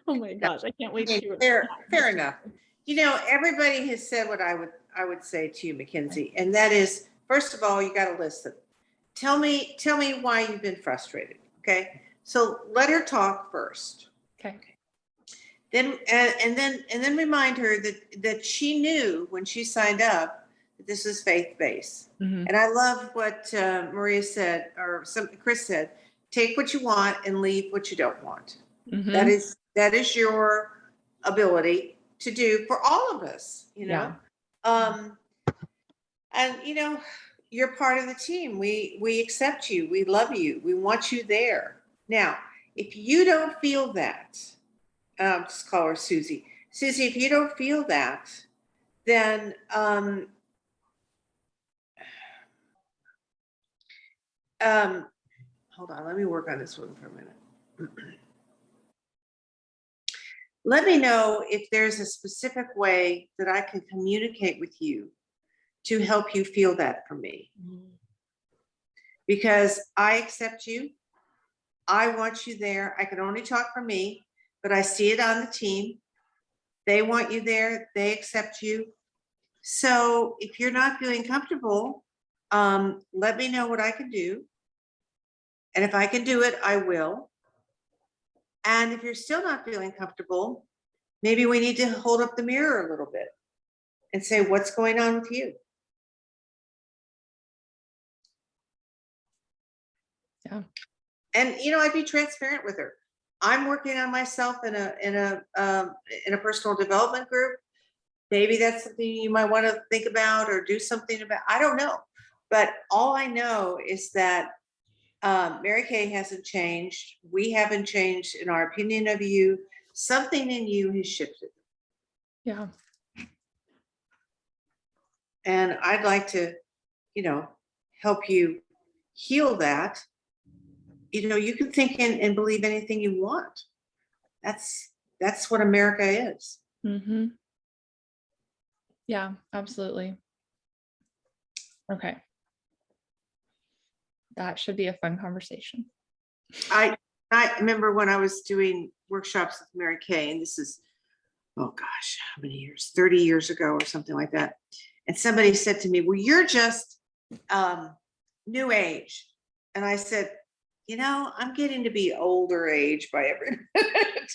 Oh my gosh, I can't wait to hear Fair enough. You know, everybody has said what I would say to you, Mackenzie, and that is, first of all, you got to listen. Tell me why you've been frustrated. Okay. So let her talk first. Okay. Then and then remind her that she knew when she signed up that this is faith-based. Mhm. And I love what Maria said, or Chris said, take what you want and leave what you don't want. Mhm. That is your ability to do for all of us, you know. Yeah. And you know, you're part of the team. We accept you, we love you, we want you there. Now, if you don't feel that, just call her Susie. Susie, if you don't feel that, then hold on, let me work on this one for a minute. Let me know if there's a specific way that I can communicate with you to help you feel that from me. Because I accept you. I want you there. I can only talk for me, but I see it on the team. They want you there. They accept you. So if you're not feeling comfortable, let me know what I can do. And if I can do it, I will. And if you're still not feeling comfortable, maybe we need to hold up the mirror a little bit and say, what's going on with you? Yeah. And you know, I'd be transparent with her. I'm working on myself in a personal development group. Maybe that's something you might want to think about or do something about. I don't know, but all I know is that Mary Kay hasn't changed. We haven't changed in our opinion of you. Something in you has shifted. Yeah. And I'd like to, you know, help you heal that. You know, you can think and believe anything you want. That's what America is. Mm-hmm. Yeah, absolutely. Okay. That should be a fun conversation. I remember when I was doing workshops with Mary Kay, and this is, oh gosh, how many years? 30 years ago or something like that. And somebody said to me, well, you're just new age. And I said, you know, I'm getting to be older age by every minute.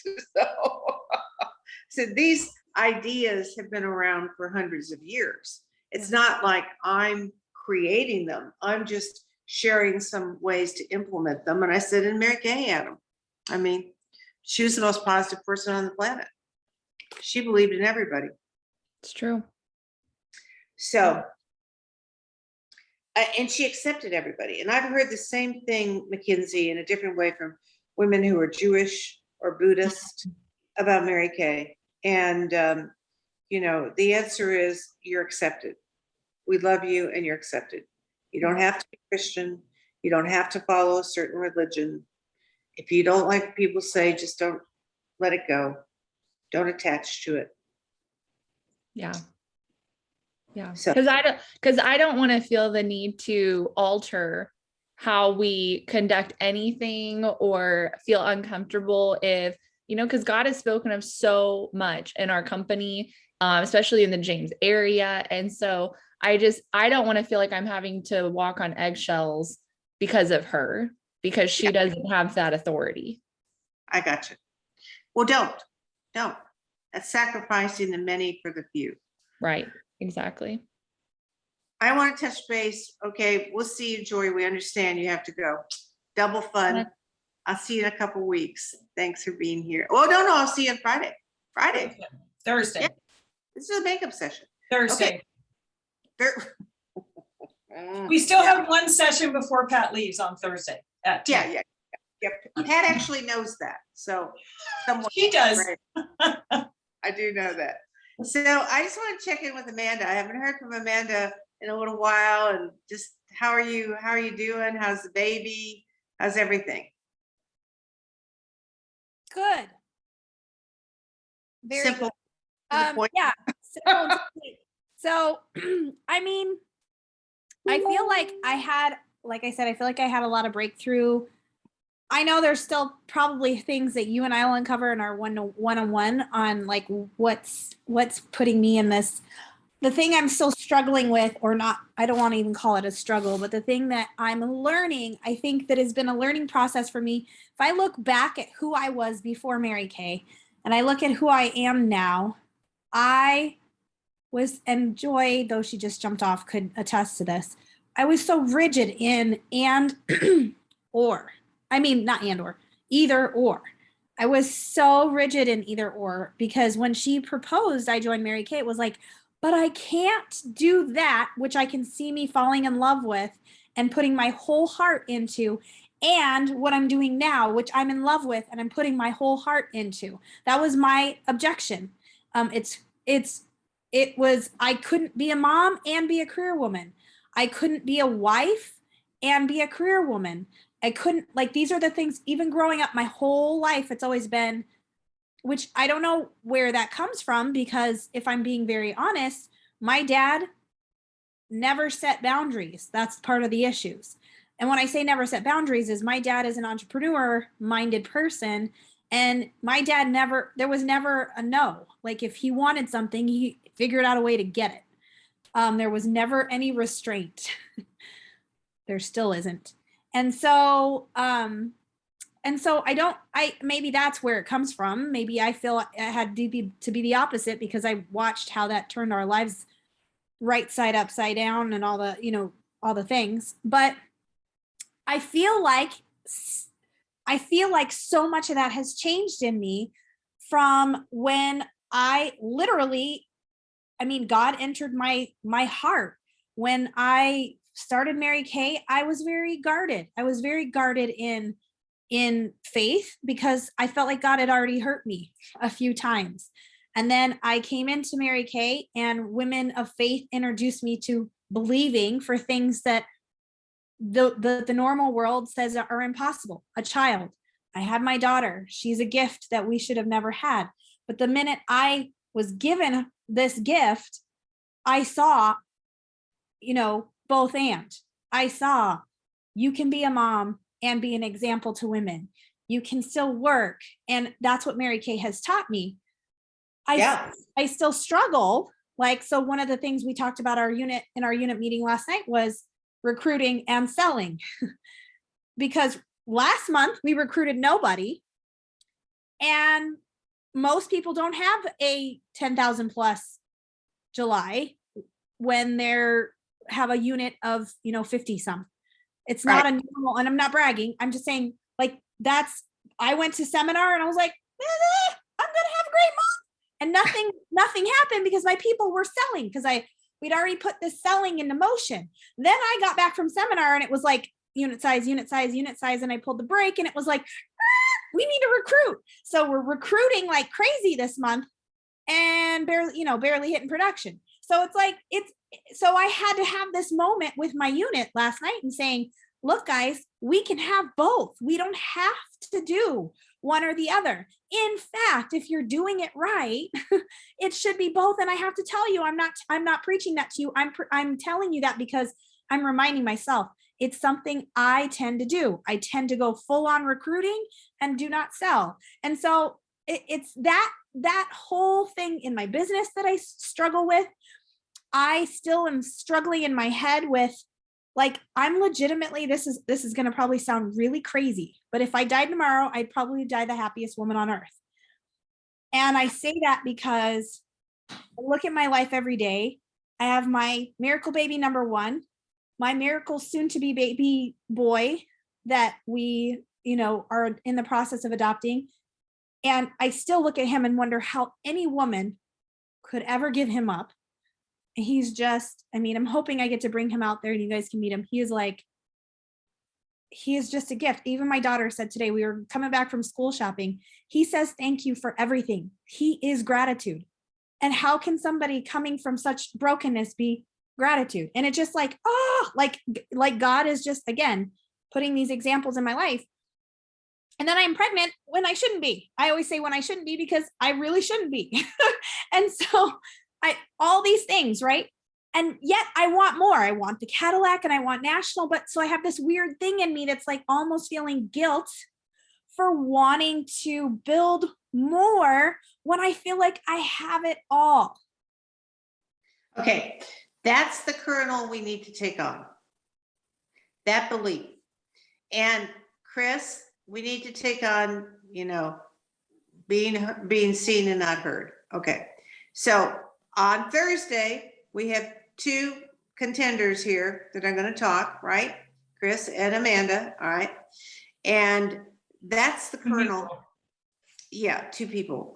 So these ideas have been around for hundreds of years. It's not like I'm creating them. I'm just sharing some ways to implement them. And I said, and Mary Kay had them. I mean, she was the most positive person on the planet. She believed in everybody. It's true. So, and she accepted everybody. And I've heard the same thing, Mackenzie, in a different way from women who are Jewish or Buddhist about Mary Kay. And, you know, the answer is you're accepted. We love you and you're accepted. You don't have to be Christian. You don't have to follow a certain religion. If you don't like what people say, just don't let it go. Don't attach to it. Yeah. Yeah. So- Because I don't want to feel the need to alter how we conduct anything or feel uncomfortable if, you know, because God has spoken of so much in our company, especially in the James area. And so I don't want to feel like I'm having to walk on eggshells because of her, because she doesn't have that authority. I got you. Well, don't. That's sacrificing the many for the few. Right. Exactly. I want to touch base. Okay, we'll see you, Joy. We understand you have to go. Double fun. I'll see you in a couple weeks. Thanks for being here. Oh, no, I'll see you on Friday. Thursday. Yeah. This is a makeup session. Thursday. Okay. We still have one session before Pat leaves on Thursday at 10. Yeah. Pat actually knows that. So She does. Right. I do know that. So I just want to check in with Amanda. I haven't heard from Amanda in a little while, and just how are you doing? How's the baby? How's everything? Good. Very Simple. good. To the point. Yeah. Simple and sweet. So, I mean, I feel like like I said, I feel like I had a lot of breakthrough. I know there's still probably things that you and I will uncover in our one-on-one on like what's putting me in this. The thing I'm still struggling with, or not, I don't want to even call it a struggle, but the thing that I'm learning, I think that has been a learning process for me. If I look back at who I was before Mary Kay, and I look at who I am now, and Joy, though she just jumped off, could attest to this. I was so rigid in or. I mean, not either or. I was so rigid in either or, because when she proposed, I joined Mary Kay, it was like, but I can't do that, which I can see me falling in love with and putting my whole heart into, and what I'm doing now, which I'm in love with and I'm putting my whole heart into. That was my objection. It was, I couldn't be a mom and be a career woman. I couldn't be a wife and be a career woman. I couldn't, like, these are the things, even growing up my whole life, it's always been, which I don't know where that comes from, because if I'm being very honest, my dad never set boundaries. That's part of the issues. And when I say never set boundaries, is my dad is an entrepreneur minded person. And my dad there was never a no. Like if he wanted something, he figured out a way to get it. There was never any restraint. There still isn't. And so maybe that's where it comes from. Maybe I feel I had to be the opposite, because I watched how that turned our lives right side upside down and all the things. But I feel like so much of that has changed in me from when God entered my heart. When I started Mary Kay, I was very guarded. I was very guarded in faith, because I felt like God had already hurt me a few times. And then I came into Mary Kay, and women of faith introduced me to believing for things that the normal world says are impossible. A child. I had my daughter. She's a gift that we should have never had. But the minute I was given this gift, I saw, both and. I saw you can be a mom and be an example to women. You can still work. And that's what Mary Kay has taught me. I still struggle. So one of the things we talked about in our unit meeting last night was recruiting and selling. Because last month we recruited nobody, and most people don't have a 10,000 plus July when they're have a unit of 50 some. It's not a normal, and I'm not bragging, I'm just saying, I went to seminar and I was like, I'm gonna have a great month. And nothing happened because my people were selling because we'd already put this selling into motion. Then I got back from seminar and it was like unit size, unit size, unit size. And I pulled the brake and it was like, we need to recruit. So we're recruiting like crazy this month and barely hitting production. So it's like, so I had to have this moment with my unit last night and saying, look, guys, we can have both. We don't have to do one or the other. In fact, if you're doing it right, it should be both. And I have to tell you, I'm not preaching that to you. I'm telling you that because I'm reminding myself it's something I tend to do. I tend to go full on recruiting and do not sell. And so it's that whole thing in my business that I struggle with. I still am struggling in my head with, like, I'm legitimately, this is going to probably sound really crazy, but if I died tomorrow, I'd probably die the happiest woman on earth. And I say that because I look at my life every day. I have my miracle baby number 1, my miracle soon to be baby boy that we, are in the process of adopting. And I still look at him and wonder how any woman could ever give him up. He's just, I'm hoping I get to bring him out there and you guys can meet him. He is just a gift. Even my daughter said today, we were coming back from school shopping. He says, thank you for everything. He is gratitude. And how can somebody coming from such brokenness be gratitude? And it's just like, like God is just, again, putting these examples in my life. And then I'm pregnant when I shouldn't be. I always say when I shouldn't be because I really shouldn't be. And so all these things, right? And yet I want more. I want the Cadillac and I want national, but so I have this weird thing in me that's like almost feeling guilt for wanting to build more when I feel like I have it all. Okay, that's the kernel we need to take on. That belief. And Chris, we need to take on, being seen and not heard. Okay, so on Thursday, we have 2 contenders here that are going to talk, right? Chris and Amanda, all right? And that's the kernel. Yeah, 2 people.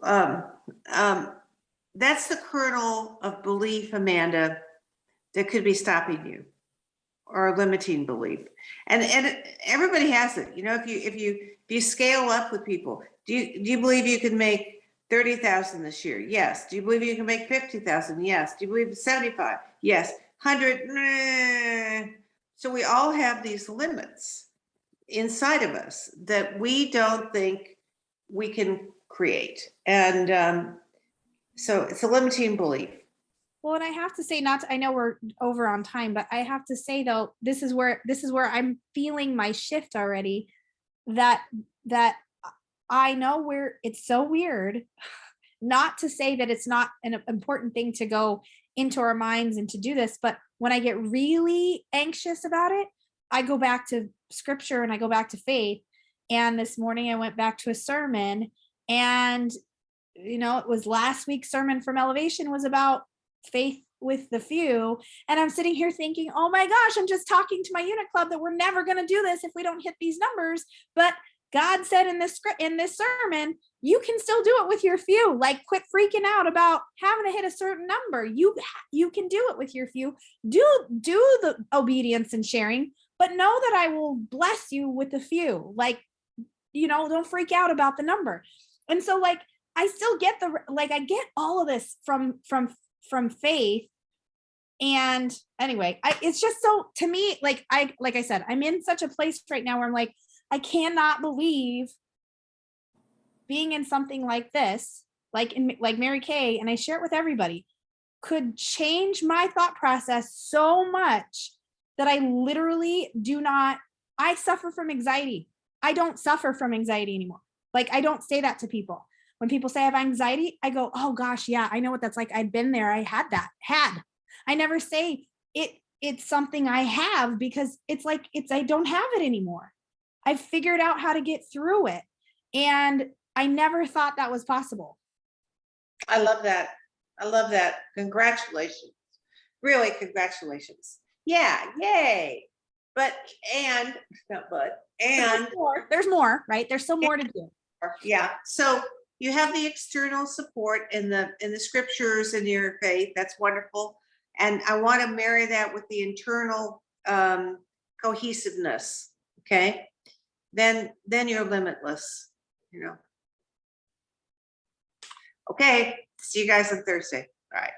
That's the kernel of belief, Amanda, that could be stopping you or limiting belief. And everybody has it. If you scale up with people, do you believe you can make 30,000 this year? Yes. Do you believe you can make 50,000? Yes. Do you believe 75? Yes. 100? Nah. So we all have these limits inside of us that we don't think we can create. And so it's a limiting belief. Well, and I have to say, I know we're over on time, but I have to say though, this is where I'm feeling my shift already, that I know where it's so weird, not to say that it's not an important thing to go into our minds and to do this, but when I get really anxious about it, I go back to scripture and I go back to faith. And this morning I went back to a sermon, and it was last week's sermon from Elevation was about faith with the few. And I'm sitting here thinking, oh my gosh, I'm just talking to my unit club that we're never going to do this if we don't hit these numbers. But God said in this sermon, you can still do it with your few. Like, quit freaking out about having to hit a certain number. You can do it with your few. Do the obedience and sharing, but know that I will bless you with the few. Like, don't freak out about the number. And so, like, I still get I get all of this from faith. And anyway, it's just so, to me, like I said, I'm in such a place right now where I'm like, I cannot believe being in something like this, like Mary Kay, and I share it with everybody, could change my thought process so much that I literally I suffer from anxiety. I don't suffer from anxiety anymore. Like, I don't say that to people. When people say I have anxiety, I go, oh gosh, yeah, I know what that's like. I've been there. I had that. I never say it's something I have, because I don't have it anymore. I've figured out how to get through it. And I never thought that was possible. I love that. Congratulations. Really, congratulations. Yeah, yay. There's more, right? There's still more to do. Yeah. So you have the external support in the scriptures and your faith. That's wonderful. And I want to marry that with the internal cohesiveness. Okay. Then you're limitless, you know. Okay. See you guys on Thursday. All right.